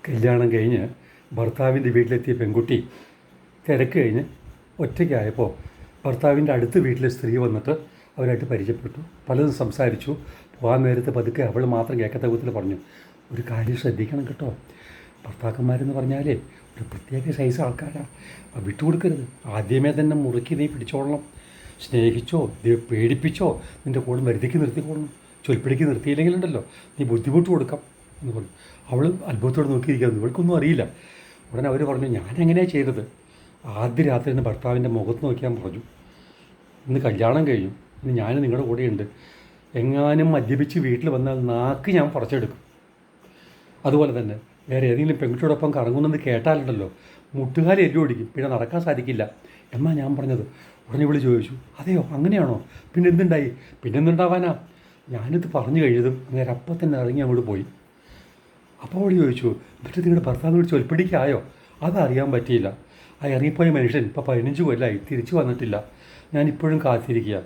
കല്യാണം കഴിഞ്ഞ് ഭർത്താവിൻ്റെ വീട്ടിലെത്തിയ പെൺകുട്ടി തിരക്ക് കഴിഞ്ഞ് ഒറ്റയ്ക്കായപ്പോൾ ഭർത്താവിൻ്റെ അടുത്ത വീട്ടിലെ സ്ത്രീ വന്നിട്ട് അവരായിട്ട് പരിചയപ്പെട്ടു, പലതും സംസാരിച്ചു. പോകാൻ നേരത്ത് പതുക്കെ അവൾ മാത്രം കേൾക്കത്ത വിധത്തിൽ പറഞ്ഞു, ഒരു കാര്യം ശ്രദ്ധിക്കണം കേട്ടോ, ഭർത്താക്കന്മാരെന്ന് പറഞ്ഞാലേ ഒരു പ്രത്യേക സൈസ് ആൾക്കാരാണ്, വിട്ടുകൊടുക്കരുത്. ആദ്യമേ തന്നെ മുറുക്കി നീ പിടിച്ചോളണം, സ്നേഹിച്ചോ പേടിപ്പിച്ചോ നിൻ്റെ കൂടെ മരുതിക്ക് നിർത്തിക്കൊള്ളണം, ചൊൽപ്പിടിക്ക് നിർത്തിയില്ലെങ്കിലുണ്ടല്ലോ നീ ബുദ്ധിമുട്ട് കൊടുക്കാം എന്ന് പറഞ്ഞു. അവൾ അത്ഭുതത്തോടെ നോക്കിയിരിക്കുന്നു, ഇവൾക്കൊന്നും അറിയില്ല. ഉടനെ അവർ പറഞ്ഞു, ഞാനെങ്ങനെയാണ് ചെയ്തത്? ആദ്യ രാത്രി തന്നെ ഭർത്താവിൻ്റെ മുഖത്ത് നോക്കിയാൽ പറഞ്ഞു, ഇന്ന് കല്യാണം കഴിഞ്ഞു, ഇന്ന് ഞാൻ നിങ്ങളുടെ കൂടെയുണ്ട്, എങ്ങാനും മദ്യപിച്ച് വീട്ടിൽ വന്നാൽ നാക്ക് ഞാൻ പറിച്ചെടുക്കും. അതുപോലെ തന്നെ വേറെ ഏതെങ്കിലും പെൺകുട്ടിയോടൊപ്പം കറങ്ങുന്നെന്ന് കേട്ടാലുണ്ടല്ലോ മുട്ടുകാലി എല്ലു ഓടിക്കും, പിന്നെ നടക്കാൻ സാധിക്കില്ല എന്നാ ഞാൻ പറഞ്ഞത്. ഉടനെ വിളി ചോദിച്ചു, അതെയോ അങ്ങനെയാണോ? പിന്നെ എന്തുണ്ടായി? പിന്നെ എന്തുണ്ടാവാനാ? ഞാനിത് പറഞ്ഞു കഴിഞ്ഞതും അങ്ങനെ അപ്പം തന്നെ ഇറങ്ങി അങ്ങോട്ട് പോയി. അപ്പോൾ അവൾ ചോദിച്ചു, എന്നിട്ട് നിങ്ങളുടെ ഭർത്താവിനോട് ചൊൽപ്പിടിക്കായോ? അതറിയാൻ പറ്റിയില്ല. ആ ഇറങ്ങിപ്പോയ മനുഷ്യൻ ഇപ്പോൾ 15 കൊല്ലമായി തിരിച്ചു വന്നിട്ടില്ല, ഞാനിപ്പോഴും കാത്തിരിക്കുക.